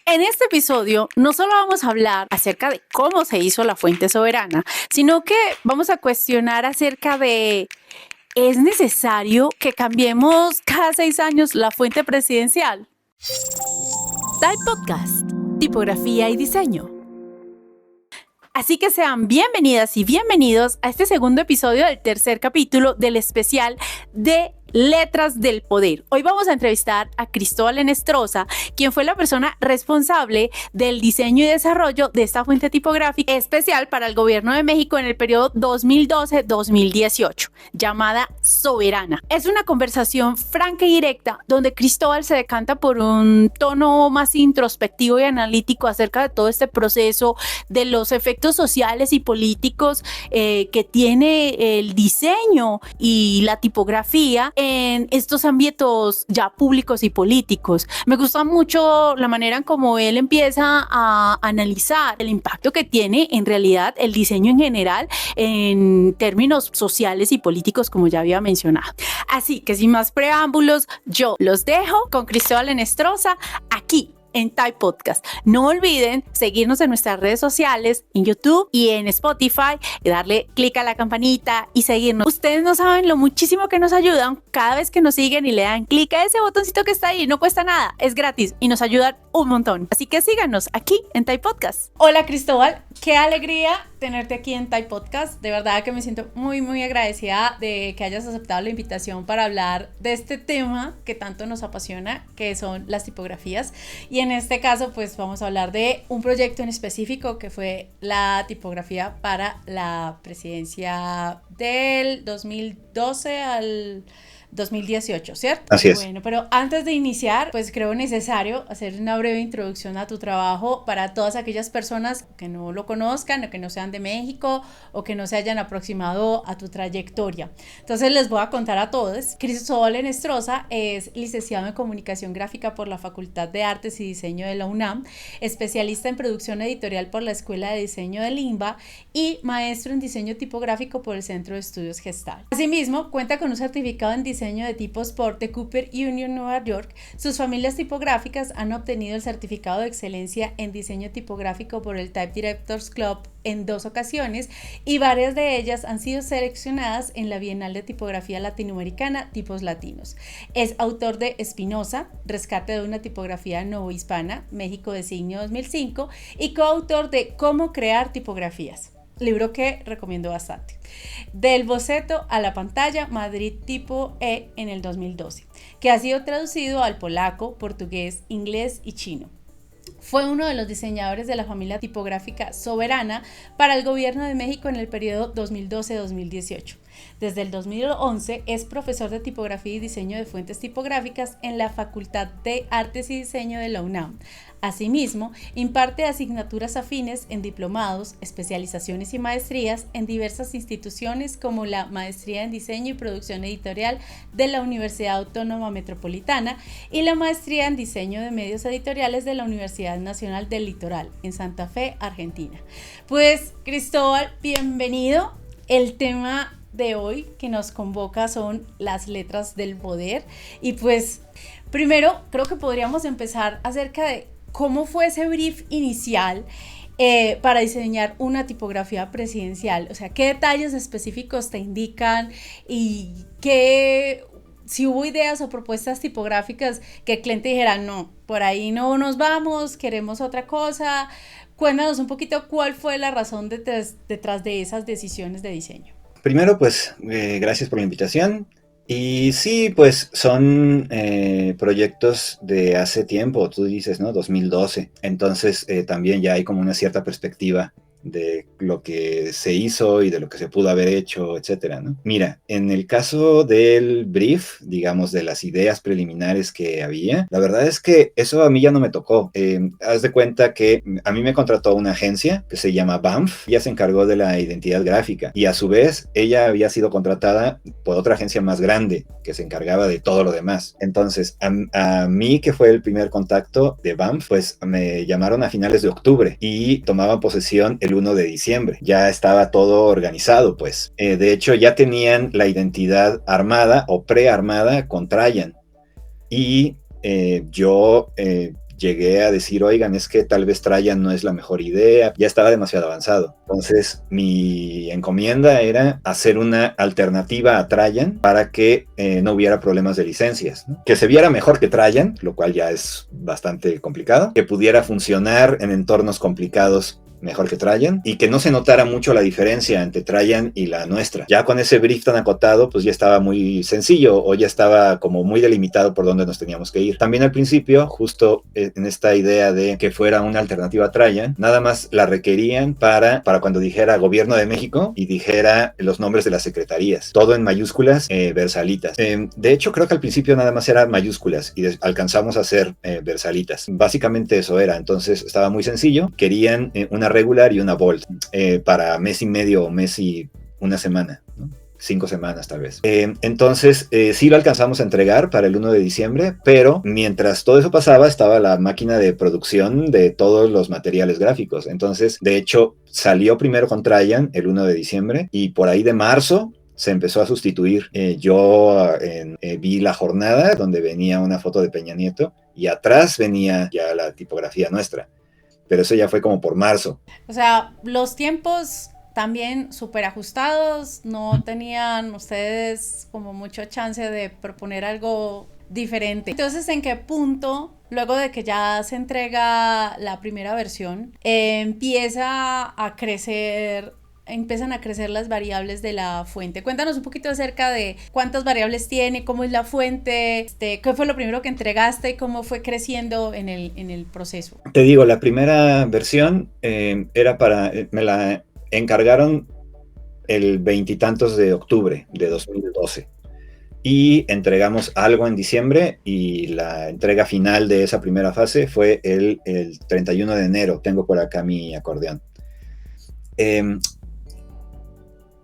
En este episodio no solo vamos a hablar acerca de cómo se hizo la fuente soberana, sino que vamos a cuestionar acerca de ¿es necesario que cambiemos cada 6 años la fuente presidencial? Type Podcast, tipografía y diseño. Así que sean bienvenidas y bienvenidos a este segundo episodio del tercer capítulo del especial de Letras del Poder. Hoy vamos a entrevistar a Cristóbal Enestrosa, quien fue la persona responsable del diseño y desarrollo de esta fuente tipográfica especial para el gobierno de México en el periodo 2012-2018, llamada Soberana. Es una conversación franca y directa donde Cristóbal se decanta por un tono más introspectivo y analítico acerca de todo este proceso, de los efectos sociales y políticos que tiene el diseño y la tipografía en estos ámbitos ya públicos y políticos. Me gusta mucho la manera en cómo él empieza a analizar el impacto que tiene en realidad el diseño en general en términos sociales y políticos, como ya había mencionado. Así que sin más preámbulos, yo los dejo con Cristóbal Enestrosa aquí en Type Podcast. No olviden seguirnos en nuestras redes sociales, en YouTube y en Spotify, y darle clic a la campanita y seguirnos. Ustedes no saben lo muchísimo que nos ayudan cada vez que nos siguen y le dan clic a ese botoncito que está ahí. No cuesta nada, es gratis y nos ayudan un montón. Así que síganos aquí en Type Podcast. Hola Cristóbal, qué alegría tenerte aquí en Type Podcast. De verdad que me siento muy agradecida de que hayas aceptado la invitación para hablar de este tema que tanto nos apasiona, que son las tipografías. Y en este caso, pues vamos a hablar de un proyecto en específico que fue la tipografía para la presidencia del 2012 al 2018, ¿cierto? Así es. Bueno, pero antes de iniciar, pues creo necesario hacer una breve introducción a tu trabajo para todas aquellas personas que no lo conozcan o que no sean de México o que no se hayan aproximado a tu trayectoria. Entonces les voy a contar a todos. Cristóbal Enestrosa es licenciado en Comunicación Gráfica por la Facultad de Artes y Diseño de la UNAM, especialista en producción editorial por la Escuela de Diseño de Limba y maestro en diseño tipográfico por el Centro de Estudios Gestal. Asimismo, cuenta con un certificado en diseño de tipos por The Cooper Union Nueva York. Sus familias tipográficas han obtenido el certificado de excelencia en diseño tipográfico por el Type Directors Club en 2 ocasiones y varias de ellas han sido seleccionadas en la Bienal de Tipografía Latinoamericana Tipos Latinos. Es autor de Espinosa, Rescate de una tipografía novohispana, México Designio 2005 y coautor de Cómo crear tipografías, libro que recomiendo bastante. Del boceto a la pantalla, Madrid Tipo E en el 2012, que ha sido traducido al polaco, portugués, inglés y chino. Fue uno de los diseñadores de la familia tipográfica Soberana para el gobierno de México en el periodo 2012-2018. Desde el 2011 es profesor de tipografía y diseño de fuentes tipográficas en la Facultad de Artes y Diseño de la UNAM. Asimismo, imparte asignaturas afines en diplomados, especializaciones y maestrías en diversas instituciones como la Maestría en Diseño y Producción Editorial de la Universidad Autónoma Metropolitana y la Maestría en Diseño de Medios Editoriales de la Universidad Nacional del Litoral en Santa Fe, Argentina. Pues, Cristóbal, bienvenido. El tema de hoy que nos convoca son las letras del poder y pues primero creo que podríamos empezar acerca de cómo fue ese brief inicial para diseñar una tipografía presidencial, o sea, qué detalles específicos te indican y si hubo ideas o propuestas tipográficas que el cliente dijera, no, por ahí no nos vamos, queremos otra cosa. Cuéntanos un poquito cuál fue la razón detrás de esas decisiones de diseño. Primero, pues, gracias por la invitación. Y sí, pues son proyectos de hace tiempo, tú dices, ¿no? 2012. Entonces también ya hay como una cierta perspectiva de lo que se hizo y de lo que se pudo haber hecho, etcétera, ¿no? Mira, en el caso del brief, digamos, de las ideas preliminares que había, la verdad es que eso a mí ya no me tocó. Haz de cuenta que a mí me contrató una agencia que se llama BAMF, ella se encargó de la identidad gráfica y a su vez ella había sido contratada por otra agencia más grande que se encargaba de todo lo demás. Entonces, a mí, que fue el primer contacto de BAMF, pues me llamaron a finales de octubre y tomaban posesión el 1 de diciembre. Ya estaba todo organizado, pues. De hecho, ya tenían la identidad armada o prearmada con Trajan. Y yo llegué a decir, oigan, es que tal vez Trajan no es la mejor idea, ya estaba demasiado avanzado. Entonces mi encomienda era hacer una alternativa a Trajan para que no hubiera problemas de licencias, ¿no? Que se viera mejor que Trajan, lo cual ya es bastante complicado, que pudiera funcionar en entornos complicados mejor que Trajan, y que no se notara mucho la diferencia entre Trajan y la nuestra. Ya con ese brief tan acotado, pues ya estaba muy sencillo, o ya estaba como muy delimitado por dónde nos teníamos que ir. También al principio, justo en esta idea de que fuera una alternativa a Trajan, nada más la requerían para cuando dijera Gobierno de México y dijera los nombres de las secretarías. Todo en mayúsculas, versalitas. De hecho, creo que al principio nada más era mayúsculas y alcanzamos a hacer versalitas. Básicamente eso era. Entonces estaba muy sencillo. Querían una regular y una bold para mes y medio o mes y una semana, ¿no? 5 semanas tal vez. Entonces sí lo alcanzamos a entregar para el 1 de diciembre, pero mientras todo eso pasaba estaba la máquina de producción de todos los materiales gráficos. Entonces, de hecho, salió primero con Trajan el 1 de diciembre y por ahí de marzo se empezó a sustituir. Yo vi La Jornada, donde venía una foto de Peña Nieto y atrás venía ya la tipografía nuestra. Pero eso ya fue como por marzo. O sea, los tiempos también súper ajustados, no tenían ustedes como mucha chance de proponer algo diferente. Entonces, ¿en qué punto, luego de que ya se entrega la primera versión, empiezan a crecer las variables de la fuente? Cuéntanos un poquito acerca de cuántas variables tiene, cómo es la fuente, qué fue lo primero que entregaste y cómo fue creciendo en el proceso. Te digo, la primera versión era me la encargaron el 20 y tantos de octubre de 2012 y entregamos algo en diciembre, y la entrega final de esa primera fase fue el 31 de enero. Tengo por acá mi acordeón.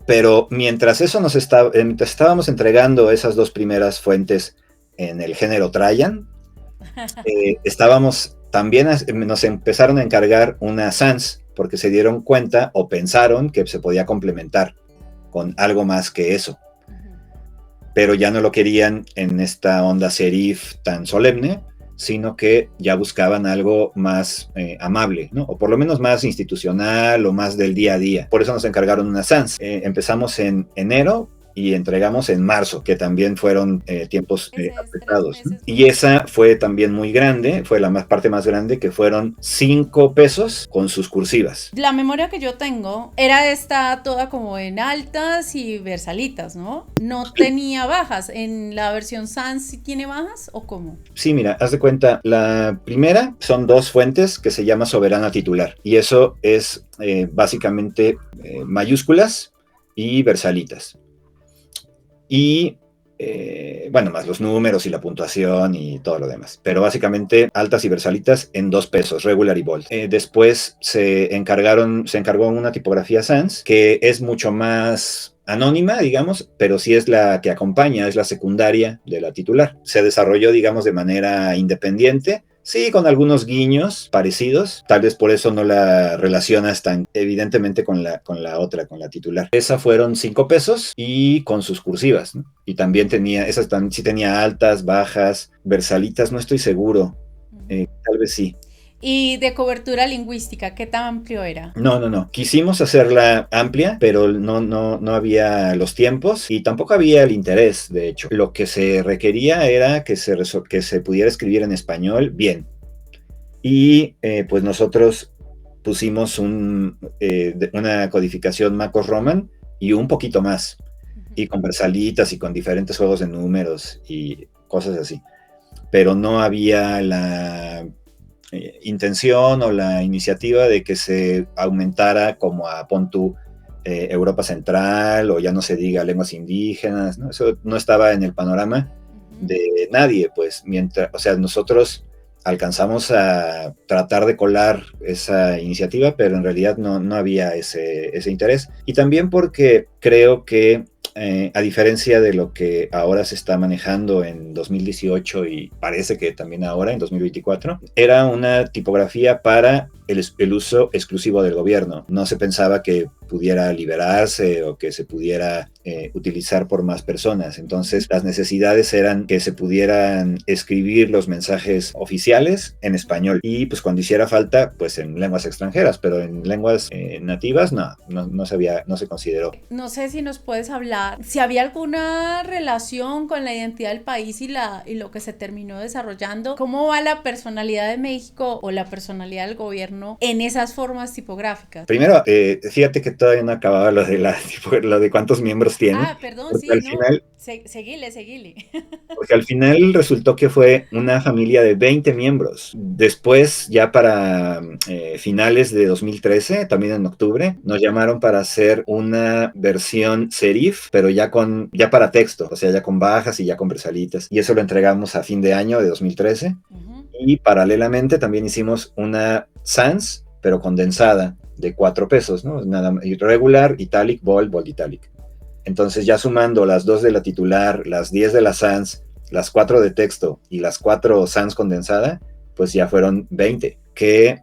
Pero mientras estábamos entregando esas dos primeras fuentes en el género Trajan, también nos empezaron a encargar una sans, porque se dieron cuenta o pensaron que se podía complementar con algo más que eso. Pero ya no lo querían en esta onda serif tan solemne, sino que ya buscaban algo más amable, ¿no? O por lo menos más institucional o más del día a día. Por eso nos encargaron una sans. Empezamos en enero y entregamos en marzo, que también fueron tiempos apretados, ¿no? Y esa fue también muy grande, fue la parte más grande, que fueron 5 pesos con sus cursivas. La memoria que yo tengo era esta toda como en altas y versalitas, ¿no? No tenía bajas. ¿En la versión sans sí tiene bajas o cómo? Sí, mira, haz de cuenta, la primera son 2 fuentes que se llama soberana titular, y eso es básicamente mayúsculas y versalitas. Y bueno, más los números y la puntuación y todo lo demás. Pero básicamente altas y versalitas en 2 pesos, regular y bold. Después se encargó una tipografía sans, que es mucho más anónima, digamos, pero sí es la que acompaña, es la secundaria de la titular. Se desarrolló, digamos, de manera independiente. Sí, con algunos guiños parecidos. Tal vez por eso no la relacionas tan evidentemente con la otra, con la titular. Esa fueron 5 pesos y con sus cursivas, ¿no? Y también sí tenía altas, bajas, versalitas, no estoy seguro. Tal vez sí. ¿Y de cobertura lingüística, qué tan amplio era? No. Quisimos hacerla amplia, pero no había los tiempos y tampoco había el interés, de hecho. Lo que se requería era que se pudiera escribir en español bien. Y pues nosotros pusimos una codificación MacOS Roman y un poquito más. Y con versalitas y con diferentes juegos de números y cosas así. Pero no había la intención o la iniciativa de que se aumentara como a pon tú Europa Central, o ya no se diga lenguas indígenas, ¿no? Eso no estaba en el panorama de nadie, pues, nosotros alcanzamos a tratar de colar esa iniciativa, pero en realidad no había ese interés. Y también porque creo que a diferencia de lo que ahora se está manejando en 2018 y parece que también ahora en 2024, era una tipografía para el uso exclusivo del gobierno. No se pensaba que pudiera liberarse o que se pudiera utilizar por más personas. Entonces, las necesidades eran que se pudieran escribir los mensajes oficiales en español y pues cuando hiciera falta, pues en lenguas extranjeras, pero en lenguas nativas no se consideró. No sé si nos puedes hablar, si había alguna relación con la identidad del país y lo que se terminó desarrollando. ¿Cómo va la personalidad de México o la personalidad del gobierno en esas formas tipográficas? Primero, fíjate que todavía no acababa lo de cuántos miembros tiene. Ah, perdón, Porque sí, al no. final, Seguile. porque al final resultó que fue una familia de 20 miembros. Después, ya para finales de 2013, también en octubre, nos llamaron para hacer una versión serif, pero ya para texto, o sea, ya con bajas y ya con versalitas. Y eso lo entregamos a fin de año de 2013. Y paralelamente también hicimos una sans, pero condensada, de 4 pesos, ¿no? Nada, regular, italic, bold italic. Entonces ya sumando las 2 de la titular, las 10 de la sans, las 4 de texto y las 4 sans condensada, pues ya fueron 20, que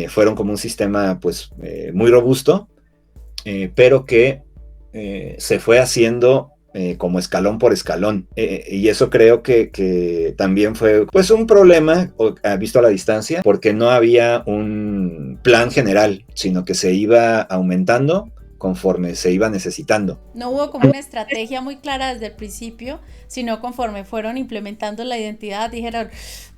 fueron como un sistema pues muy robusto, pero que se fue haciendo como escalón por escalón. Y eso creo que también fue pues un problema visto a la distancia, porque no había un plan general, sino que se iba aumentando conforme se iba necesitando. No hubo como una estrategia muy clara desde el principio, sino conforme fueron implementando la identidad, dijeron,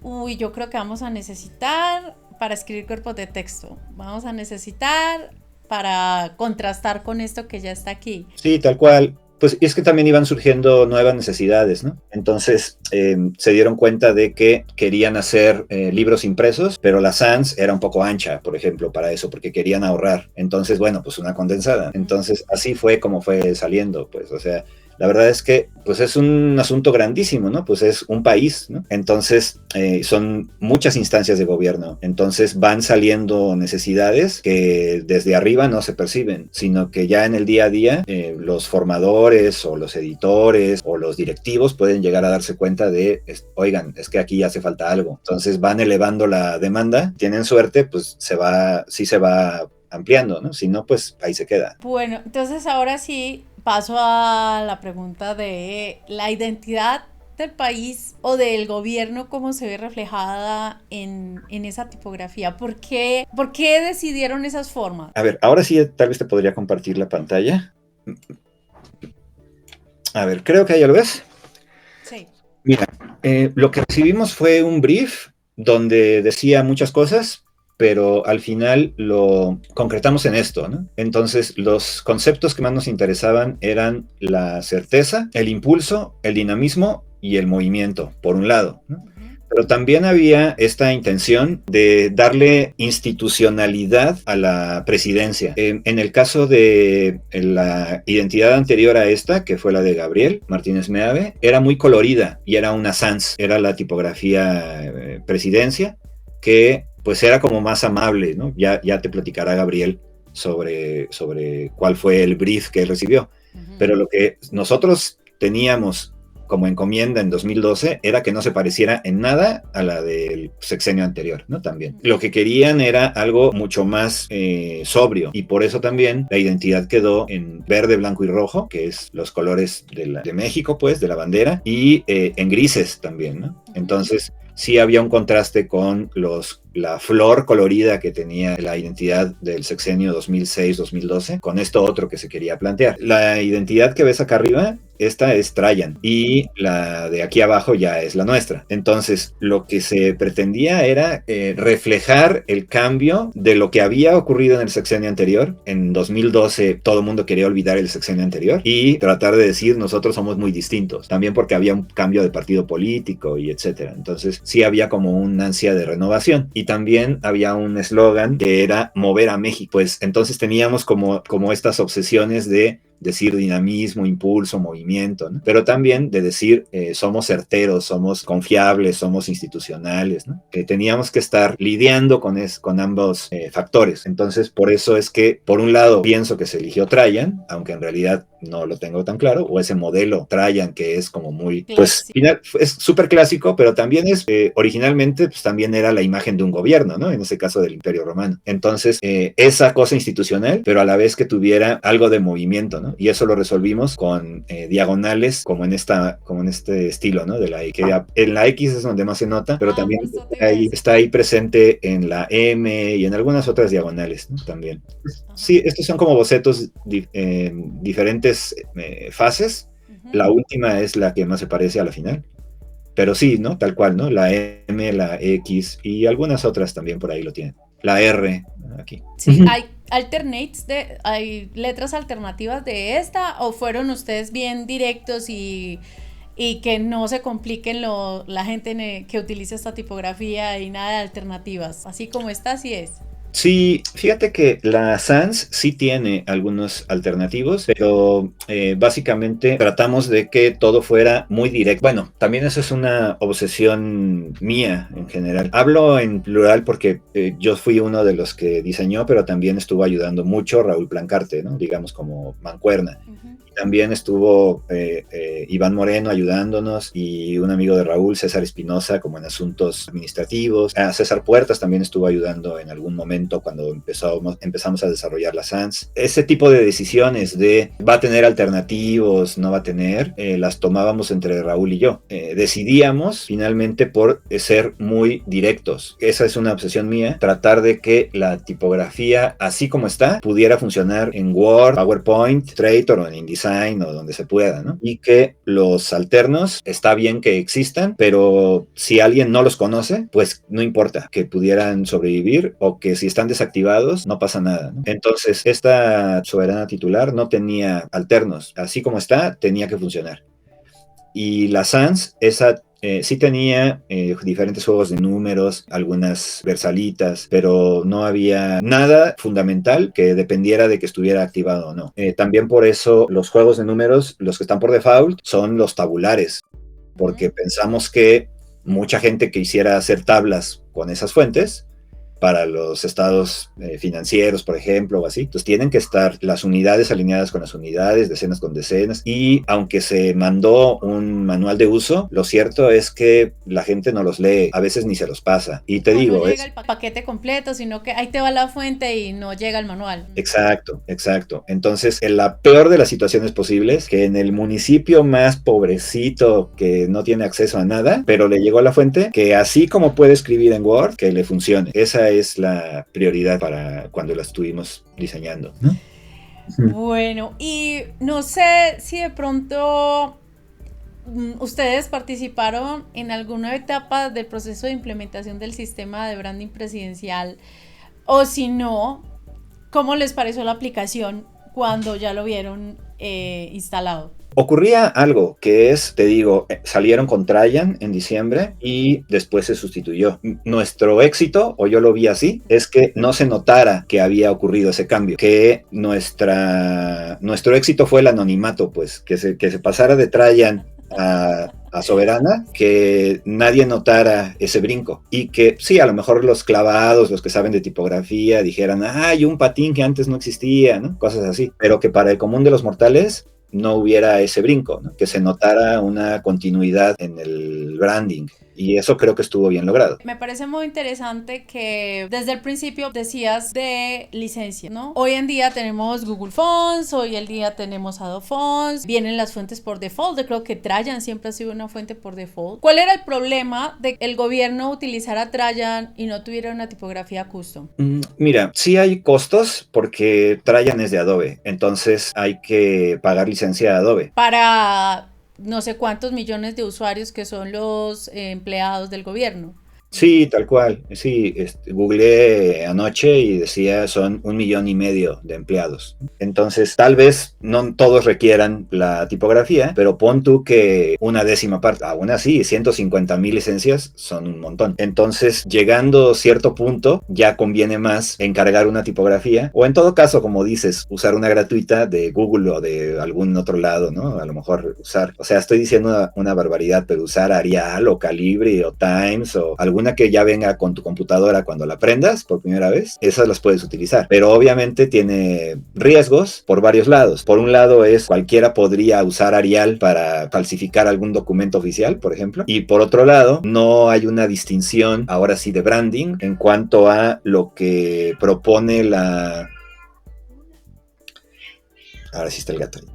uy, yo creo que vamos a necesitar para escribir cuerpos de texto, vamos a necesitar para contrastar con esto que ya está aquí. Sí, tal cual. Pues es que también iban surgiendo nuevas necesidades, ¿no? Entonces se dieron cuenta de que querían hacer libros impresos, pero la sans era un poco ancha, por ejemplo, para eso, porque querían ahorrar. Entonces, bueno, pues una condensada. Entonces, así fue como fue saliendo, pues, o sea, la verdad es que pues es un asunto grandísimo, ¿no? Pues es un país, ¿no? Entonces son muchas instancias de gobierno, entonces van saliendo necesidades que desde arriba no se perciben, sino que ya en el día a día los formadores o los editores o los directivos pueden llegar a darse cuenta de, oigan, es que aquí hace falta algo. Entonces van elevando la demanda, tienen suerte, pues sí se va ampliando, ¿no? Si no, pues ahí se queda. Bueno, entonces ahora sí paso a la pregunta de la identidad del país o del gobierno, cómo se ve reflejada en esa tipografía. ¿Por qué decidieron esas formas? A ver, ahora sí tal vez te podría compartir la pantalla. A ver, creo que ya lo ves. Sí. Mira, lo que recibimos fue un brief donde decía muchas cosas, pero al final lo concretamos en esto, ¿no? Entonces, los conceptos que más nos interesaban eran la certeza, el impulso, el dinamismo y el movimiento, por un lado, ¿no? Pero también había esta intención de darle institucionalidad a la presidencia. En el caso de la identidad anterior a esta, que fue la de Gabriel Martínez Meave, era muy colorida y era una sans, era la tipografía presidencia, que pues era como más amable, ¿no? Ya te platicará Gabriel sobre cuál fue el brief que él recibió. Pero lo que nosotros teníamos como encomienda en 2012 era que no se pareciera en nada a la del sexenio anterior, ¿no? También. Lo que querían era algo mucho más sobrio, y por eso también la identidad quedó en verde, blanco y rojo, que es los colores de México, pues, de la bandera, y en grises también, ¿no? Entonces sí había un contraste con la flor colorida que tenía la identidad del sexenio 2006-2012, con esto otro que se quería plantear. La identidad que ves acá arriba, esta es Trajan, y la de aquí abajo ya es la nuestra. Entonces, lo que se pretendía era reflejar el cambio de lo que había ocurrido en el sexenio anterior. En 2012 todo el mundo quería olvidar el sexenio anterior y tratar de decir nosotros somos muy distintos, también porque había un cambio de partido político y etcétera. Entonces, sí había como una ansia de renovación, y también había un eslogan que era mover a México. Pues entonces teníamos como estas obsesiones de decir dinamismo, impulso, movimiento, ¿no? Pero también de decir somos certeros, somos confiables, somos institucionales, ¿no? Teníamos que estar lidiando con ambos factores. Entonces, por eso es que, por un lado, pienso que se eligió Trajan, aunque en realidad no lo tengo tan claro, o ese modelo Trajan que es como muy, pues Clásico. es súper clásico, pero también es, originalmente, pues también era la imagen de un gobierno, ¿no? En ese caso del Imperio Romano. Entonces, esa cosa institucional, pero a la vez que tuviera algo de movimiento, ¿no? Y eso lo resolvimos con diagonales, como en este estilo, ¿no? De la I, que en la X es donde más se nota, pero también Justo te iba a decir. está ahí presente en la M y en algunas otras diagonales, ¿no? También. Ajá. Sí, estos son como bocetos diferentes fases. La última es la que más se parece a la final. Pero sí, ¿no? Tal cual, ¿no? La M, la X y algunas otras también por ahí lo tienen. La R, aquí. Sí, ¿hay letras alternativas de esta o fueron ustedes bien directos y que no se compliquen la gente que utiliza esta tipografía y nada de alternativas? Así como está, así es. Sí, fíjate que la Sans sí tiene algunos alternativos, pero básicamente tratamos de que todo fuera muy directo. Bueno, también eso es una obsesión mía en general. Hablo en plural porque yo fui uno de los que diseñó, pero también estuvo ayudando mucho Raúl Plancarte, ¿no? Digamos como mancuerna. También estuvo Iván Moreno ayudándonos y un amigo de Raúl, César Espinosa, como en asuntos administrativos. César Puertas también estuvo ayudando en algún momento cuando empezamos a desarrollar la SANS. Ese tipo de decisiones de va a tener alternativos, no va a tener, las tomábamos entre Raúl y yo. Decidíamos finalmente por ser muy directos. Esa es una obsesión mía, tratar de que la tipografía, así como está, pudiera funcionar en Word, PowerPoint, Illustrator o en InDesign o donde se pueda, ¿no? Y que los alternos está bien que existan, pero si alguien no los conoce, pues no importa, que pudieran sobrevivir o que si están desactivados, no pasa nada, ¿no? Entonces, esta soberana titular no tenía alternos, así como está, tenía que funcionar. Y la Sans, esa sí tenía diferentes juegos de números, algunas versalitas, pero no había nada fundamental que dependiera de que estuviera activado o no. También por eso los juegos de números, los que están por default, son los tabulares, porque pensamos que mucha gente que quisiera hacer tablas con esas fuentes, para los estados financieros, por ejemplo, o así, pues tienen que estar las unidades alineadas con las unidades, decenas con decenas, y aunque se mandó un manual de uso, lo cierto es que la gente no los lee, a veces ni se los pasa, y te digo, No llega el paquete completo, sino que ahí te va la fuente y no llega el manual. Exacto, exacto. Entonces, en la peor de las situaciones posibles, que en el municipio más pobrecito que no tiene acceso a nada, pero le llegó la fuente, que así como puede escribir en Word, que le funcione. Esa es la prioridad para cuando la estuvimos diseñando, ¿no? Bueno, y no sé si de pronto ustedes participaron en alguna etapa del proceso de implementación del sistema de branding presidencial, o si no, ¿cómo les pareció la aplicación cuando ya lo vieron instalado? Ocurría algo que es, te digo, salieron con Trajan en diciembre y después se sustituyó. Nuestro éxito, o yo lo vi así, es que no se notara que había ocurrido ese cambio, que nuestro éxito fue el anonimato, pues, que se pasara de Trajan a Soberana, que nadie notara ese brinco y que sí, a lo mejor los clavados, los que saben de tipografía dijeran, hay un patín que antes no existía, ¿no? Cosas así, pero que para el común de los mortales no hubiera ese brinco, ¿no? Que se notara una continuidad en el branding. Y eso creo que estuvo bien logrado. Me parece muy interesante que desde el principio decías de licencia, ¿no? Hoy en día tenemos Google Fonts, hoy en día tenemos Adobe Fonts, vienen las fuentes por default. Yo creo que Trajan siempre ha sido una fuente por default. ¿Cuál era el problema de que el gobierno utilizara Trajan y no tuviera una tipografía custom? Mira, sí hay costos porque Trajan es de Adobe, entonces hay que pagar licencia de Adobe. Para no sé cuántos millones de usuarios que son los empleados del gobierno. Sí, tal cual. Sí, googleé anoche y decía son 1,5 millones de empleados. Entonces, tal vez no todos requieran la tipografía, pero pon tú que una décima parte. Aún así, 150,000 licencias son un montón. Entonces, llegando a cierto punto, ya conviene más encargar una tipografía o en todo caso, como dices, usar una gratuita de Google o de algún otro lado, ¿no? A lo mejor usar, o sea, estoy diciendo una barbaridad, pero usar Arial o Calibri o Times o algún alguna que ya venga con tu computadora cuando la prendas por primera vez, esas las puedes utilizar. Pero obviamente tiene riesgos por varios lados. Por un lado es cualquiera podría usar Arial para falsificar algún documento oficial, por ejemplo. Y por otro lado, no hay una distinción, ahora sí, de branding en cuanto a lo que propone la... Ahora sí está el gato ahí.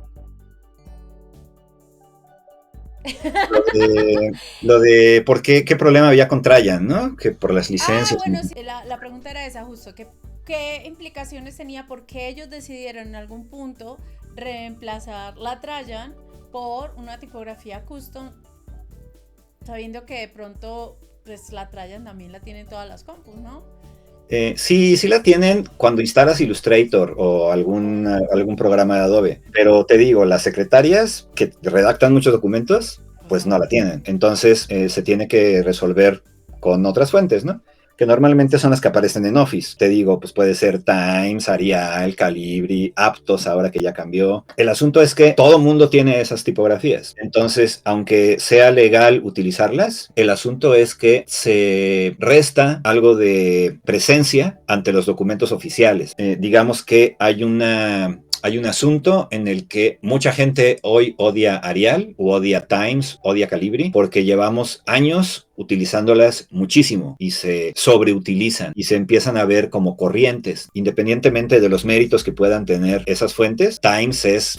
Lo de por qué problema había con Trajan, ¿no? Que por las licencias. Bueno, sí, la pregunta era esa justo, ¿qué implicaciones tenía? ¿Por qué ellos decidieron en algún punto reemplazar la Trajan por una tipografía custom, sabiendo que de pronto pues la Trajan también la tienen todas las compus, ¿no? Sí la tienen cuando instalas Illustrator o algún programa de Adobe. Pero te digo, las secretarias que redactan muchos documentos, pues no la tienen. Entonces se tiene que resolver con otras fuentes, ¿no? Que normalmente son las que aparecen en Office. Te digo, pues puede ser Times, Arial, Calibri, Aptos, ahora que ya cambió. El asunto es que todo mundo tiene esas tipografías. Entonces, aunque sea legal utilizarlas, el asunto es que se resta algo de presencia ante los documentos oficiales. Digamos que hay un asunto en el que mucha gente hoy odia Arial, o odia Times, odia Calibri, porque llevamos años utilizándolas muchísimo y se sobreutilizan y se empiezan a ver como corrientes, independientemente de los méritos que puedan tener esas fuentes. Times es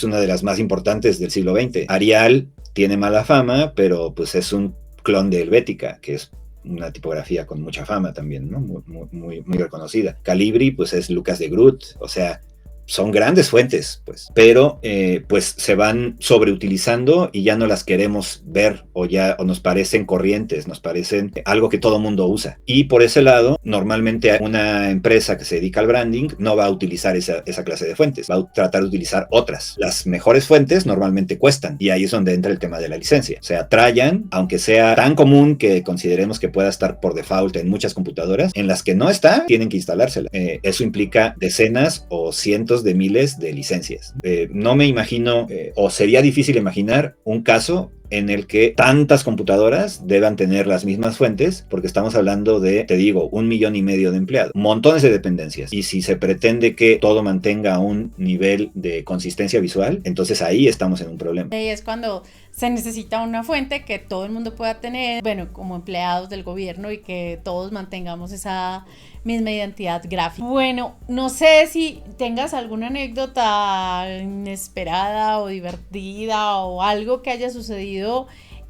una de las más importantes del siglo XX. Arial tiene mala fama, pero pues es un clon de Helvética, que es una tipografía con mucha fama también, ¿no? Muy reconocida. Calibri, pues es Lucas de Groot, o sea, son grandes fuentes, pues, pero pues se van sobreutilizando y ya no las queremos ver o nos parecen corrientes, nos parecen algo que todo mundo usa. Y por ese lado, normalmente una empresa que se dedica al branding no va a utilizar esa clase de fuentes, va a tratar de utilizar otras. Las mejores fuentes normalmente cuestan y ahí es donde entra el tema de la licencia. O sea, Trajan, aunque sea tan común que consideremos que pueda estar por default en muchas computadoras, en las que no está, tienen que instalársela. Eso implica decenas o cientos de miles de licencias. No me imagino, o sería difícil imaginar un caso en el que tantas computadoras deban tener las mismas fuentes, porque estamos hablando de, te digo, 1,5 millones de empleados, montones de dependencias, y si se pretende que todo mantenga un nivel de consistencia visual, entonces ahí estamos en un problema. Ahí es cuando se necesita una fuente que todo el mundo pueda tener, bueno, como empleados del gobierno, y que todos mantengamos esa misma identidad gráfica. Bueno, no sé si tengas alguna anécdota inesperada o divertida o algo que haya sucedido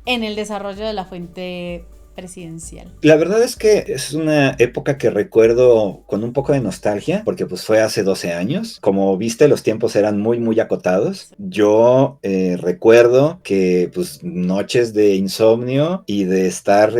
en el desarrollo de la fuente presidencial. La verdad es que es una época que recuerdo con un poco de nostalgia, porque pues fue hace 12 años. Como viste, los tiempos eran muy acotados. Yo recuerdo que pues noches de insomnio y de estar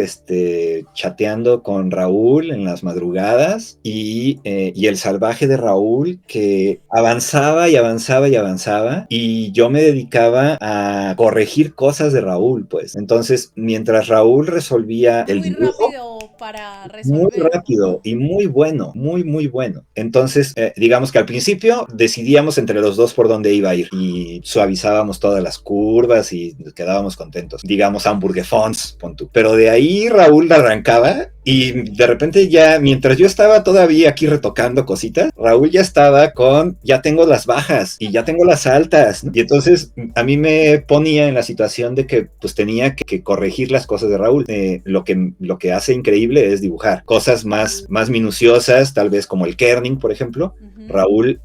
chateando con Raúl en las madrugadas y el salvaje de Raúl que avanzaba y avanzaba y avanzaba, y yo me dedicaba a corregir cosas de Raúl, pues. Entonces, mientras Raúl resolvía el dibujo, rápido para resolver. Muy rápido y muy bueno, muy bueno. Entonces, digamos que al principio decidíamos entre los dos por dónde iba a ir y suavizábamos todas las curvas y nos quedábamos contentos. Digamos Hamburger Fonts, pon tú. Pero de ahí Raúl arrancaba y de repente ya, mientras yo estaba todavía aquí retocando cositas, Raúl ya estaba ya tengo las bajas y ya tengo las altas. Y entonces a mí me ponía en la situación de que pues tenía que corregir las cosas de Raúl. Lo que hace increíble es dibujar cosas más minuciosas, tal vez como el kerning, por ejemplo. Uh-huh. Raúl,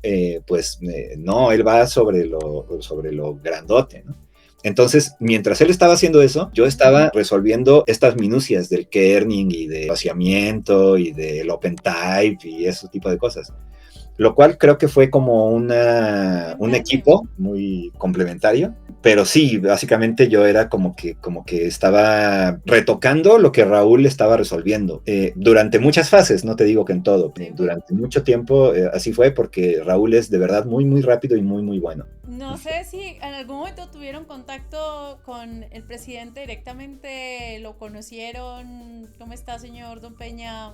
no, él va sobre lo grandote, ¿no? Entonces, mientras él estaba haciendo eso, yo estaba resolviendo estas minucias del kerning y del vaciamiento y del open type y ese tipo de cosas. Lo cual creo que fue como un equipo muy complementario. Pero sí, básicamente yo era como que estaba retocando lo que Raúl estaba resolviendo. Durante muchas fases, no te digo que en todo, durante mucho tiempo así fue, porque Raúl es de verdad muy rápido y muy bueno. No sé si en algún momento tuvieron contacto con el presidente directamente, lo conocieron. ¿Cómo está, señor Don Peña?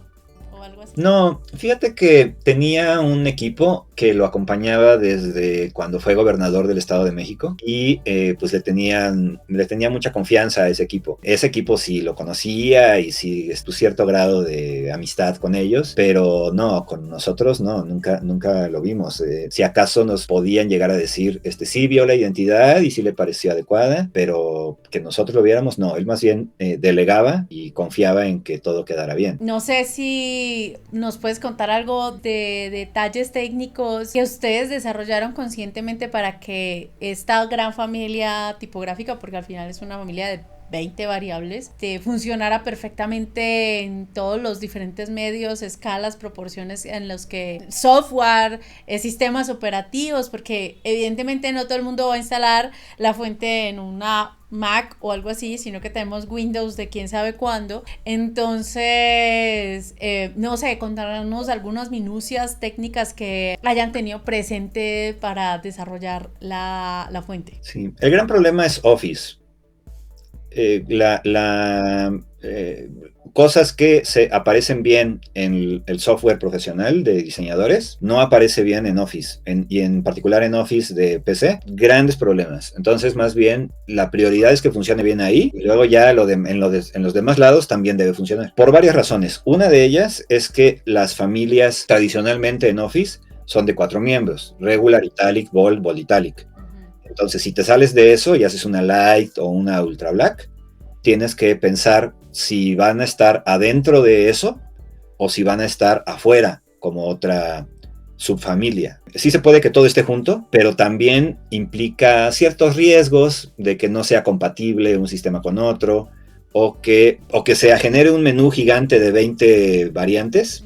o algo así? No, fíjate que tenía un equipo que lo acompañaba desde cuando fue gobernador del Estado de México y pues le tenía mucha confianza a ese equipo. Ese equipo sí lo conocía y sí es un cierto grado de amistad con ellos, pero no, con nosotros no, nunca lo vimos. Si acaso nos podían llegar a decir, sí vio la identidad y sí le pareció adecuada, pero que nosotros lo viéramos, no, él más bien delegaba y confiaba en que todo quedara bien. No sé si nos puedes contar algo de detalles técnicos que ustedes desarrollaron conscientemente para que esta gran familia tipográfica, porque al final es una familia de 20 variables, funcionara perfectamente en todos los diferentes medios, escalas, proporciones en los que software, sistemas operativos, porque evidentemente no todo el mundo va a instalar la fuente en una Mac o algo así, sino que tenemos Windows de quién sabe cuándo. Entonces, no sé, contarnos algunas minucias técnicas que hayan tenido presente para desarrollar la fuente. Sí, el gran problema es Office. Cosas que aparecen bien en el software profesional de diseñadores no aparece bien en Office y en particular en Office de PC, grandes problemas. Entonces más bien la prioridad es que funcione bien ahí y luego ya en los demás lados también debe funcionar por varias razones. Una de ellas es que las familias tradicionalmente en Office son de 4 miembros: regular, italic, bold, bold italic. Entonces, si te sales de eso y haces una light o una ultra black, tienes que pensar si van a estar adentro de eso o si van a estar afuera como otra subfamilia. Sí se puede que todo esté junto, pero también implica ciertos riesgos de que no sea compatible un sistema con otro o que se genere un menú gigante de 20 variantes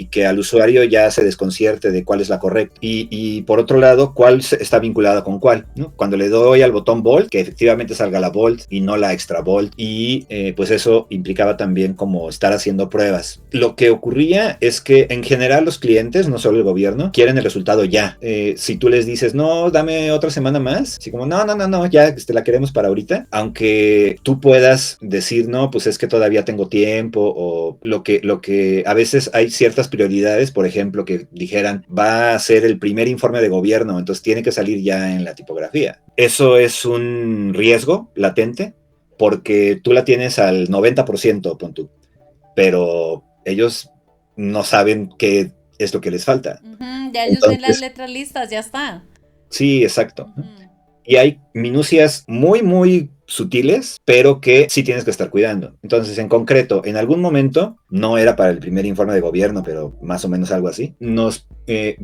y que al usuario ya se desconcierte de cuál es la correcta. Y por otro lado, cuál está vinculada con cuál, ¿no? Cuando le doy al botón Bold, que efectivamente salga la Bold y no la Extra Bold. Y pues eso implicaba también como estar haciendo pruebas. Lo que ocurría es que en general los clientes, no solo el gobierno, quieren el resultado ya. Si tú les dices, no, dame otra semana más, así como, no, ya la queremos para ahorita. Aunque tú puedas decir, no, pues es que todavía tengo tiempo, o lo que a veces hay ciertas prioridades, por ejemplo, que dijeran, va a ser el primer informe de gobierno, entonces tiene que salir ya en la tipografía. Eso es un riesgo latente, porque tú la tienes al 90%, pon tú, pero ellos no saben qué es lo que les falta. Ya ellos ven las letras listas, ya está. Sí, exacto. Y hay minucias muy, muy sutiles, pero que sí tienes que estar cuidando. Entonces, en concreto, en algún momento, no era para el primer informe de gobierno, pero más o menos algo así, nos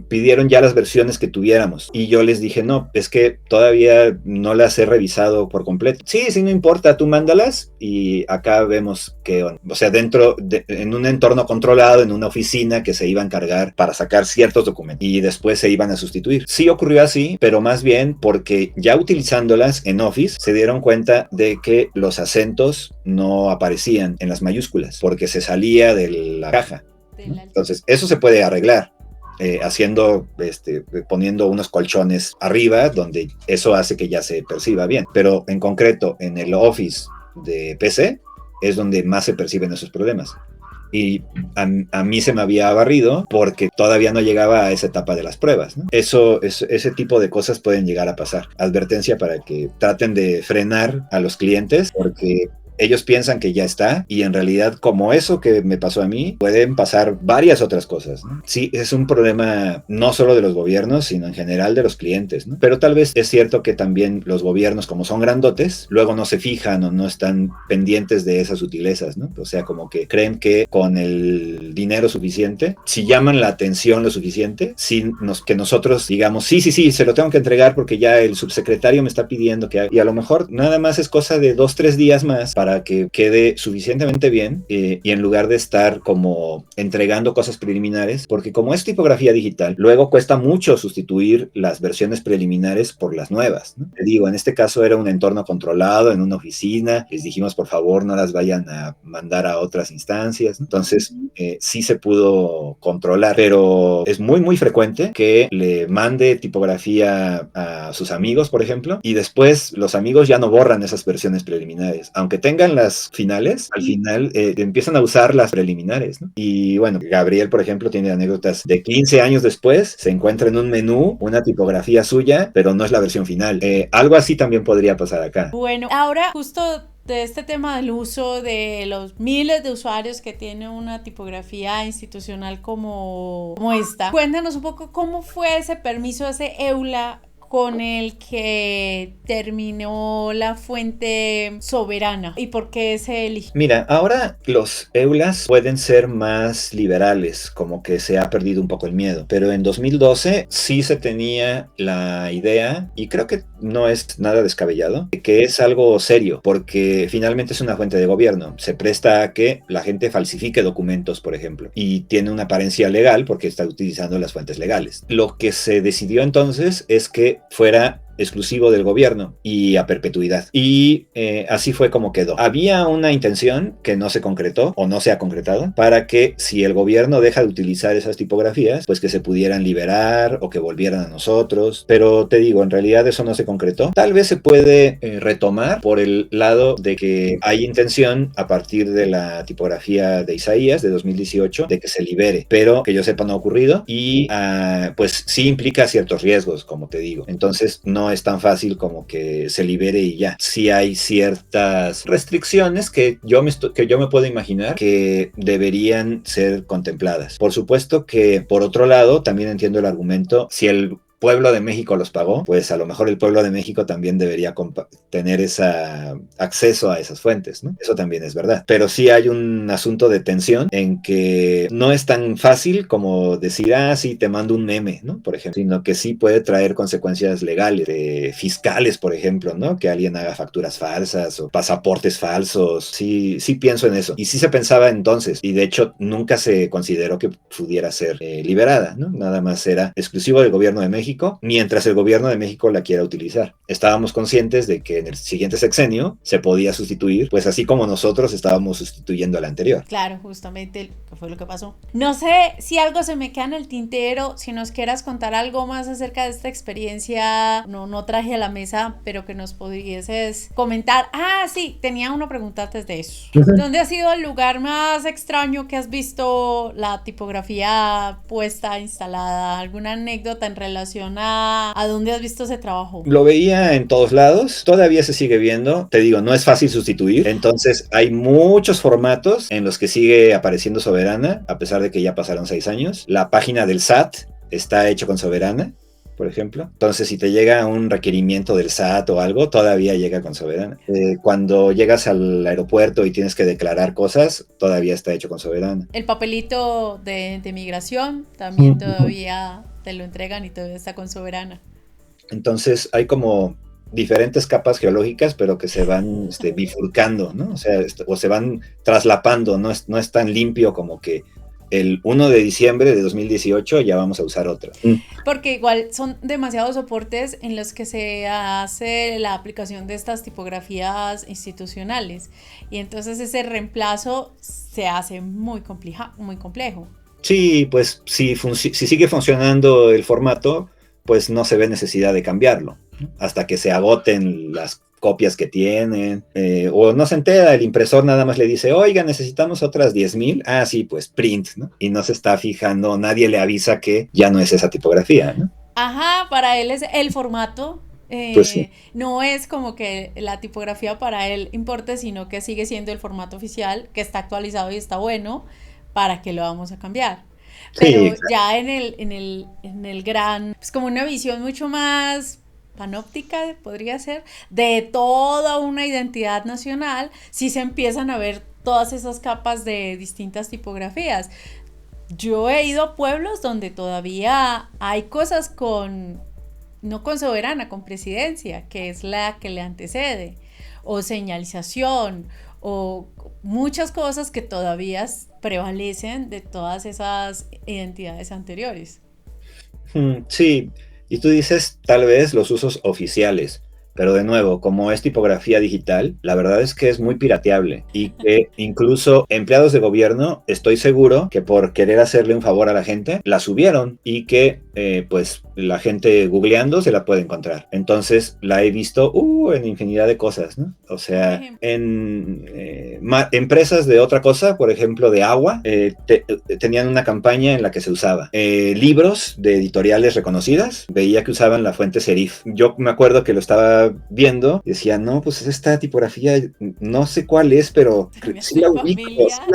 pidieron ya las versiones que tuviéramos. Y yo les dije, no, es que todavía no las he revisado por completo. Sí, no importa, tú mándalas y acá vemos qué onda. O sea, en un entorno controlado, en una oficina que se iba a encargar para sacar ciertos documentos y después se iban a sustituir. Sí ocurrió así, pero más bien porque ya utilizándolas en Office se dieron cuenta de que los acentos no aparecían en las mayúsculas porque se salía de la caja. Entonces, eso se puede arreglar. Poniendo unos colchones arriba donde eso hace que ya se perciba bien, pero en concreto en el Office de PC es donde más se perciben esos problemas. Y a mí se me había barrido porque todavía no llegaba a esa etapa de las pruebas, ¿no? Ese tipo de cosas pueden llegar a pasar. Advertencia para que traten de frenar a los clientes porque ellos piensan que ya está y en realidad, como eso que me pasó a mí, pueden pasar varias otras cosas, ¿no? Sí, es un problema no solo de los gobiernos, sino en general de los clientes, ¿no? Pero tal vez es cierto que también los gobiernos, como son grandotes, luego no se fijan o no están pendientes de esas sutilezas, ¿no? O sea, como que creen que con el dinero suficiente, si llaman la atención lo suficiente, que nosotros digamos, sí, se lo tengo que entregar porque ya el subsecretario me está pidiendo que haga, y a lo mejor nada más es cosa de 2-3 días más para que quede suficientemente bien y en lugar de estar como entregando cosas preliminares, porque como es tipografía digital, luego cuesta mucho sustituir las versiones preliminares por las nuevas, ¿no? Te digo, en este caso era un entorno controlado en una oficina, les dijimos por favor no las vayan a mandar a otras instancias, ¿no? Entonces sí se pudo controlar, pero es muy muy frecuente que le mande tipografía a sus amigos, por ejemplo, y después los amigos ya no borran esas versiones preliminares, aunque tengan tengan las finales, al final empiezan a usar las preliminares, ¿no? Y bueno, Gabriel, por ejemplo, tiene anécdotas de 15 años después, se encuentra en un menú una tipografía suya, pero no es la versión final. Algo así también podría pasar acá. Bueno, ahora justo de este tema del uso de los miles de usuarios que tiene una tipografía institucional como esta, cuéntanos un poco cómo fue ese permiso, ese EULA con el que terminó la fuente soberana y por qué se eligió. Mira, ahora los EULAs pueden ser más liberales, como que se ha perdido un poco el miedo, pero en 2012 sí se tenía la idea, y creo que no es nada descabellado, que es algo serio, porque finalmente es una fuente de gobierno, se presta a que la gente falsifique documentos, por ejemplo, y tiene una apariencia legal porque está utilizando las fuentes legales. Lo que se decidió entonces es que fuera exclusivo del gobierno y a perpetuidad. Y así fue como quedó. Había una intención que no se concretó o no se ha concretado para que si el gobierno deja de utilizar esas tipografías, pues que se pudieran liberar o que volvieran a nosotros. Pero te digo, en realidad eso no se concretó. Tal vez se puede retomar por el lado de que hay intención a partir de la tipografía de Isaías de 2018 de que se libere, pero que yo sepa no ha ocurrido y pues sí implica ciertos riesgos, como te digo. Entonces no es tan fácil como que se libere y ya. Sí hay ciertas restricciones que yo me puedo imaginar que deberían ser contempladas. Por supuesto que, por otro lado, también entiendo el argumento, si el pueblo de México los pagó, pues a lo mejor el pueblo de México también debería tener ese acceso a esas fuentes, ¿no? Eso también es verdad. Pero sí hay un asunto de tensión en que no es tan fácil como decir, sí, te mando un meme, ¿no? Por ejemplo, sino que sí puede traer consecuencias legales, fiscales, por ejemplo, ¿no? Que alguien haga facturas falsas o pasaportes falsos. Sí pienso en eso. Y sí se pensaba entonces, y de hecho nunca se consideró que pudiera ser liberada, ¿no? Nada más era exclusivo del gobierno de México, mientras el gobierno de México la quiera utilizar. Estábamos conscientes de que en el siguiente sexenio se podía sustituir, pues así como nosotros estábamos sustituyendo al anterior. Claro, justamente fue lo que pasó. No sé si algo se me queda en el tintero, si nos quieras contar algo más acerca de esta experiencia, no traje a la mesa, pero que nos pudieses comentar. Sí, tenía una pregunta antes de eso. ¿Dónde ha sido el lugar más extraño que has visto la tipografía puesta, instalada? ¿Alguna anécdota en relación a dónde has visto ese trabajo? Lo veía en todos lados, todavía se sigue viendo, te digo, no es fácil sustituir, entonces hay muchos formatos en los que sigue apareciendo Soberana, a pesar de que ya pasaron 6 años. La página del SAT está hecho con Soberana, por ejemplo. Entonces, si te llega un requerimiento del SAT o algo, todavía llega con Soberana. Cuando llegas al aeropuerto y tienes que declarar cosas, todavía está hecho con Soberana. El papelito de migración también todavía te lo entregan y todavía está con Soberana. Entonces, hay como diferentes capas geológicas, pero que se van bifurcando, ¿no? O sea, o se van traslapando, no es tan limpio como que el 1 de diciembre de 2018 ya vamos a usar otra. Porque igual son demasiados soportes en los que se hace la aplicación de estas tipografías institucionales y entonces ese reemplazo se hace muy complejo. Sí, pues si sigue funcionando el formato, pues no se ve necesidad de cambiarlo, ¿no? Hasta que se agoten las copias que tienen, o no se entera, el impresor nada más le dice, oiga, necesitamos otras 10,000, sí, pues print, ¿no? Y no se está fijando, nadie le avisa que ya no es esa tipografía, ¿no? Para él es el formato, pues sí. no es como que la tipografía para él importe, sino que sigue siendo el formato oficial, que está actualizado y está bueno, ¿para qué lo vamos a cambiar? Pero sí, ya en el gran, pues como una visión mucho más panóptica, podría ser, de toda una identidad nacional, sí se empiezan a ver todas esas capas de distintas tipografías. Yo he ido a pueblos donde todavía hay cosas no con Soberana, con Presidencia, que es la que le antecede, o señalización, o muchas cosas que todavía prevalecen de todas esas identidades anteriores. Sí, y tú dices tal vez los usos oficiales, pero de nuevo, como es tipografía digital, la verdad es que es muy pirateable y que incluso empleados de gobierno, estoy seguro que por querer hacerle un favor a la gente, la subieron y que pues la gente googleando se la puede encontrar. Entonces la he visto en infinidad de cosas, ¿no? O sea, en empresas de otra cosa, por ejemplo de agua, tenían una campaña en la que se usaba libros de editoriales reconocidas, veía que usaban la fuente serif. Yo me acuerdo que lo estaba viendo y decía, no, pues esta tipografía no sé cuál es, pero sí la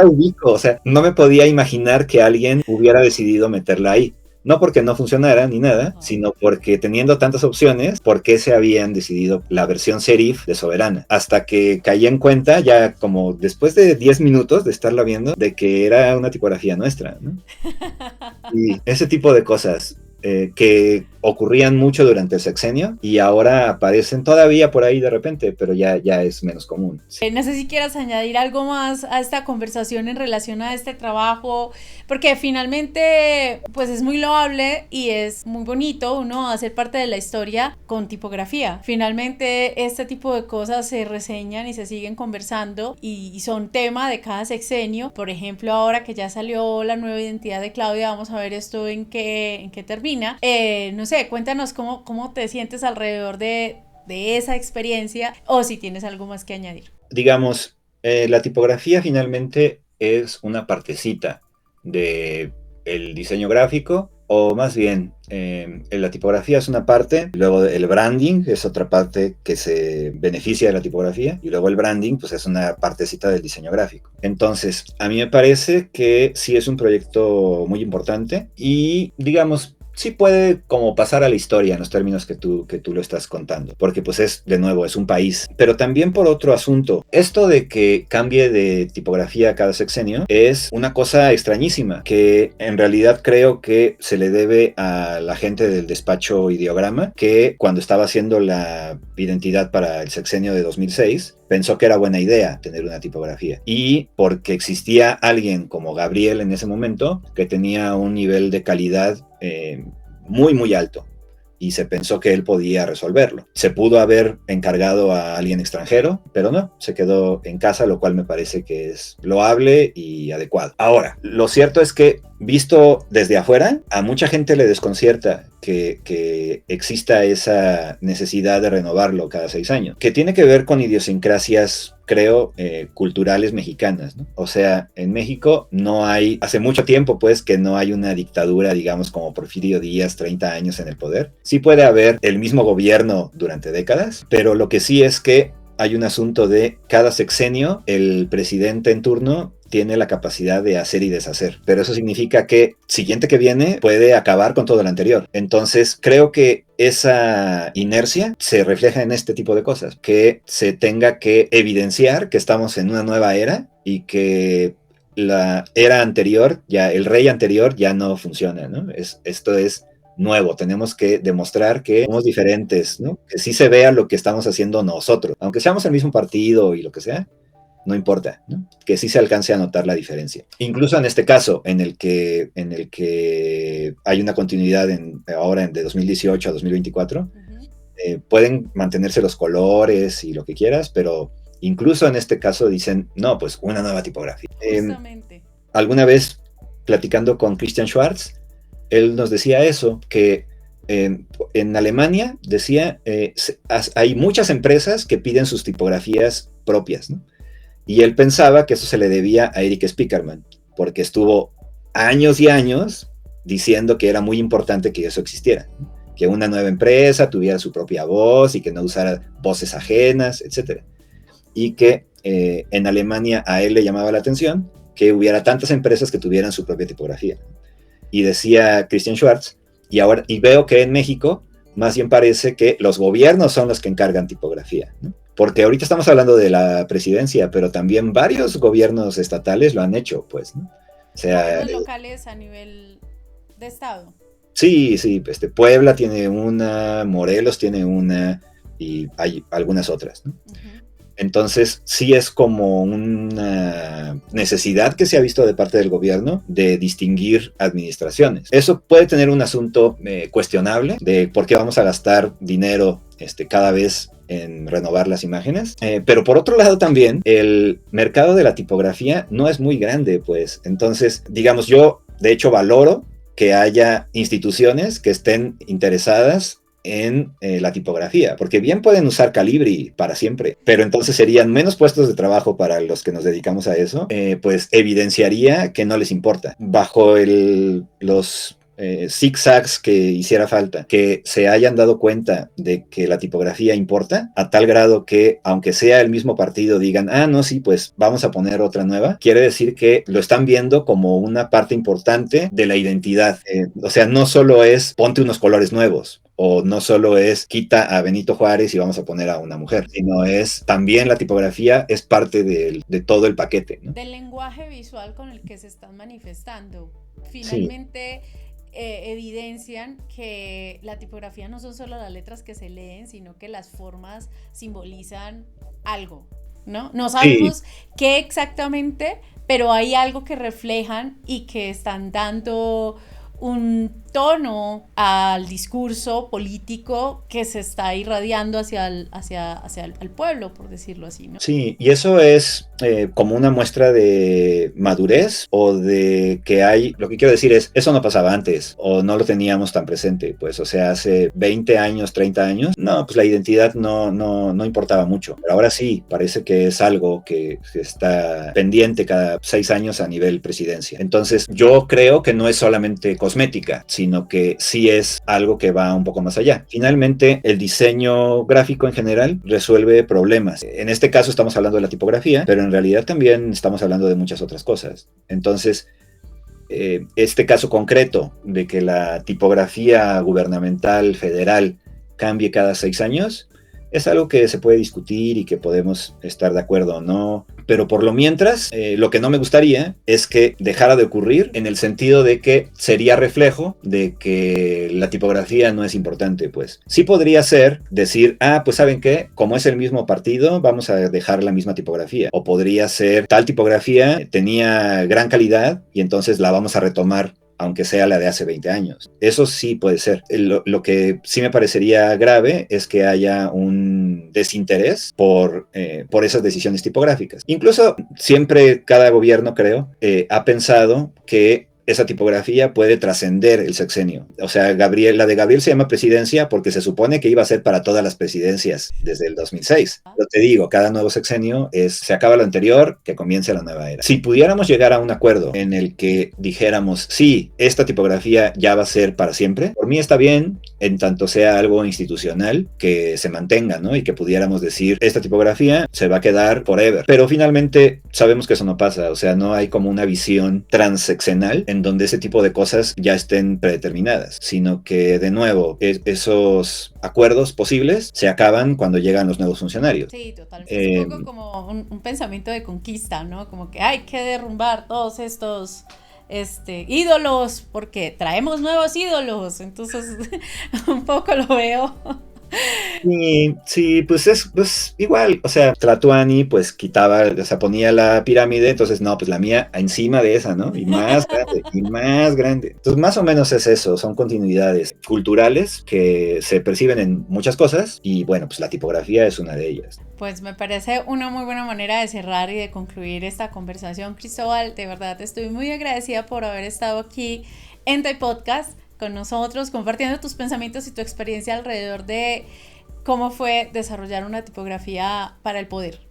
ubico, o sea, no me podía imaginar que alguien hubiera decidido meterla ahí. No porque no funcionara ni nada, sino porque teniendo tantas opciones, ¿por qué se habían decidido la versión serif de Soberana? Hasta que caí en cuenta, ya como después de 10 minutos de estarla viendo, de que era una tipografía nuestra, ¿no? Y ese tipo de cosas que ocurrían mucho durante el sexenio y ahora aparecen todavía por ahí de repente, pero ya es menos común. Sí. No sé si quieras añadir algo más a esta conversación en relación a este trabajo, porque finalmente pues es muy loable y es muy bonito uno hacer parte de la historia con tipografía. Finalmente este tipo de cosas se reseñan y se siguen conversando y son tema de cada sexenio. Por ejemplo, ahora que ya salió la nueva identidad de Claudia, vamos a ver esto en qué termina. No sé, cuéntanos cómo te sientes alrededor de esa experiencia o si tienes algo más que añadir. Digamos, la tipografía finalmente es una partecita del diseño gráfico, o más bien, la tipografía es una parte, luego el branding es otra parte que se beneficia de la tipografía, y luego el branding pues es una partecita del diseño gráfico. Entonces, a mí me parece que sí es un proyecto muy importante y, digamos, sí puede como pasar a la historia en los términos que tú lo estás contando, porque pues es, de nuevo, es un país. Pero también por otro asunto, esto de que cambie de tipografía cada sexenio es una cosa extrañísima, que en realidad creo que se le debe a la gente del despacho Ideograma, que cuando estaba haciendo la identidad para el sexenio de 2006, pensó que era buena idea tener una tipografía. Y porque existía alguien como Gabriel en ese momento, que tenía un nivel de calidad muy, muy alto. Y se pensó que él podía resolverlo. Se pudo haber encargado a alguien extranjero, pero no, se quedó en casa, lo cual me parece que es loable y adecuado. Ahora, lo cierto es que, visto desde afuera, a mucha gente le desconcierta que exista esa necesidad de renovarlo cada 6 años, que tiene que ver con idiosincrasias, creo, culturales mexicanas, ¿no? O sea, en México no hay, hace mucho tiempo pues, que no hay una dictadura, digamos, como Porfirio Díaz, 30 años en el poder. Sí puede haber el mismo gobierno durante décadas, pero lo que sí es que hay un asunto de cada sexenio, el presidente en turno tiene la capacidad de hacer y deshacer, pero eso significa que siguiente que viene puede acabar con todo lo anterior. Entonces creo que esa inercia se refleja en este tipo de cosas, que se tenga que evidenciar que estamos en una nueva era y que la era anterior, ya el rey anterior ya no funciona, ¿no? Esto es nuevo, tenemos que demostrar que somos diferentes, ¿no? Que sí se vea lo que estamos haciendo nosotros, aunque seamos el mismo partido y lo que sea, no importa, ¿no? Que sí se alcance a notar la diferencia. Incluso en este caso, en el que hay una continuidad ahora de 2018 a 2024, pueden mantenerse los colores y lo que quieras, pero incluso en este caso dicen, no, pues una nueva tipografía. Alguna vez, platicando con Christian Schwarz, él nos decía eso, que en Alemania, decía, hay muchas empresas que piden sus tipografías propias, ¿no? Y él pensaba que eso se le debía a Eric Spiekermann, porque estuvo años y años diciendo que era muy importante que eso existiera, ¿no? Que una nueva empresa tuviera su propia voz y que no usara voces ajenas, etc. Y que en Alemania a él le llamaba la atención que hubiera tantas empresas que tuvieran su propia tipografía. Y decía Christian Schwarz, y veo que en México más bien parece que los gobiernos son los que encargan tipografía, ¿no? Porque ahorita estamos hablando de la presidencia, pero también varios gobiernos estatales lo han hecho, pues, ¿no? O sea, ¿gobiernos locales a nivel de estado? Sí, Puebla tiene una, Morelos tiene una, y hay algunas otras, ¿no? Entonces, sí es como una necesidad que se ha visto de parte del gobierno de distinguir administraciones. Eso puede tener un asunto cuestionable de por qué vamos a gastar dinero cada vez en renovar las imágenes, pero por otro lado también el mercado de la tipografía no es muy grande, pues. Entonces, digamos, yo de hecho valoro que haya instituciones que estén interesadas en la tipografía, porque bien pueden usar Calibri para siempre, pero entonces serían menos puestos de trabajo para los que nos dedicamos a eso, pues evidenciaría que no les importa. Bajo los zigzags que hiciera falta, que se hayan dado cuenta de que la tipografía importa, a tal grado que, aunque sea el mismo partido, digan, ah, no, sí, pues vamos a poner otra nueva, quiere decir que lo están viendo como una parte importante de la identidad. O sea, no solo es ponte unos colores nuevos, o no solo es quita a Benito Juárez y vamos a poner a una mujer, sino es también la tipografía es parte de todo el paquete, ¿no? Del lenguaje visual con el que se están manifestando. Finalmente, sí. Evidencian que la tipografía no son solo las letras que se leen, sino que las formas simbolizan algo, ¿no? No sabemos sí. qué exactamente, pero hay algo que reflejan y que están dando un tono al discurso político que se está irradiando hacia el pueblo, por decirlo así, ¿no? Sí, y eso es como una muestra de madurez o de que hay, lo que quiero decir es, eso no pasaba antes o no lo teníamos tan presente, pues, o sea, hace 20 años, 30 años, no, pues la identidad no importaba mucho, pero ahora sí, parece que es algo que está pendiente cada 6 años a nivel presidencia. Entonces, yo creo que no es solamente cosmética, sino que sí es algo que va un poco más allá. Finalmente, el diseño gráfico en general resuelve problemas. En este caso estamos hablando de la tipografía, pero en realidad también estamos hablando de muchas otras cosas. Entonces, este caso concreto de que la tipografía gubernamental federal cambie cada 6 años, es algo que se puede discutir y que podemos estar de acuerdo o no, pero por lo mientras, lo que no me gustaría es que dejara de ocurrir en el sentido de que sería reflejo de que la tipografía no es importante, pues. Sí podría ser decir, ah, pues ¿saben qué? Como es el mismo partido, vamos a dejar la misma tipografía. O podría ser, tal tipografía tenía gran calidad y entonces la vamos a retomar aunque sea la de hace 20 años. Eso sí puede ser. Lo que sí me parecería grave es que haya un desinterés por esas decisiones tipográficas. Incluso siempre cada gobierno, creo, ha pensado que esa tipografía puede trascender el sexenio. O sea, la de Gabriel se llama presidencia porque se supone que iba a ser para todas las presidencias desde el 2006. Pero te digo, cada nuevo sexenio se acaba lo anterior, que comience la nueva era. Si pudiéramos llegar a un acuerdo en el que dijéramos, sí, esta tipografía ya va a ser para siempre, por mí está bien, en tanto sea algo institucional, que se mantenga, ¿no? Y que pudiéramos decir, esta tipografía se va a quedar forever. Pero finalmente sabemos que eso no pasa, o sea, no hay como una visión transeccional en donde ese tipo de cosas ya estén predeterminadas, sino que de nuevo esos acuerdos posibles se acaban cuando llegan los nuevos funcionarios. Sí, totalmente. Es un poco como un pensamiento de conquista, ¿no? Como que hay que derrumbar todos estos ídolos porque traemos nuevos ídolos, entonces un poco lo veo. Sí, pues es pues igual, o sea, Tlatuani pues quitaba, o sea, ponía la pirámide, entonces no, pues la mía encima de esa, ¿no? Y más grande, y más grande. Entonces más o menos es eso, son continuidades culturales que se perciben en muchas cosas y bueno, pues la tipografía es una de ellas. Pues me parece una muy buena manera de cerrar y de concluir esta conversación, Cristóbal. De verdad estoy muy agradecida por haber estado aquí en Type Podcast con nosotros, compartiendo tus pensamientos y tu experiencia alrededor de cómo fue desarrollar una tipografía para el poder.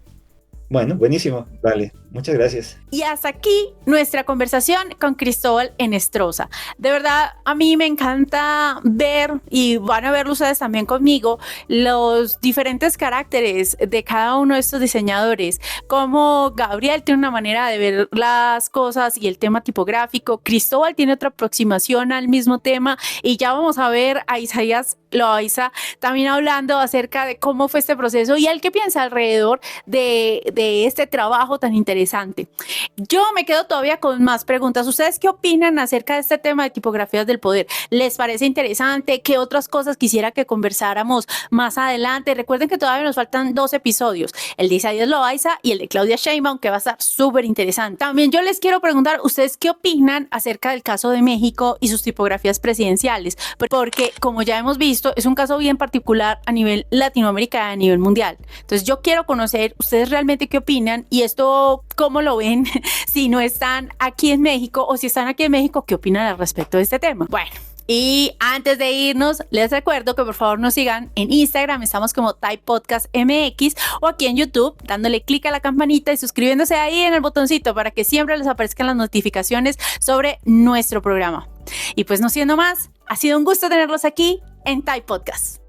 Bueno, buenísimo, vale, muchas gracias. Y hasta aquí nuestra conversación con Cristóbal Enestrosa. De verdad, a mí me encanta ver, y van a verlo ustedes también conmigo, los diferentes caracteres de cada uno de estos diseñadores. Como Gabriel tiene una manera de ver las cosas y el tema tipográfico, Cristóbal tiene otra aproximación al mismo tema, y ya vamos a ver a Isaías Loaiza también hablando acerca de cómo fue este proceso y el que piensa alrededor de este trabajo tan interesante. Yo me quedo todavía con más preguntas. ¿Ustedes qué opinan acerca de este tema de tipografías del poder? ¿Les parece interesante? ¿Qué otras cosas quisiera que conversáramos más adelante? Recuerden que todavía nos faltan 2 episodios, el de Isaías Loaiza y el de Claudia Sheinbaum, que va a estar súper interesante. También yo les quiero preguntar, ¿ustedes qué opinan acerca del caso de México y sus tipografías presidenciales? Porque como ya hemos visto, esto es un caso bien particular a nivel Latinoamérica, a nivel mundial. Entonces yo quiero conocer ustedes realmente qué opinan y esto cómo lo ven si no están aquí en México, o si están aquí en México, qué opinan al respecto de este tema. Bueno, y antes de irnos, les recuerdo que por favor nos sigan en Instagram, estamos como Thai Podcast MX, o aquí en YouTube, dándole clic a la campanita y suscribiéndose ahí en el botoncito para que siempre les aparezcan las notificaciones sobre nuestro programa. Y pues no siendo más, ha sido un gusto tenerlos aquí en Thai Podcast.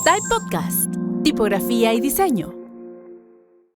Thai Podcast, tipografía y diseño.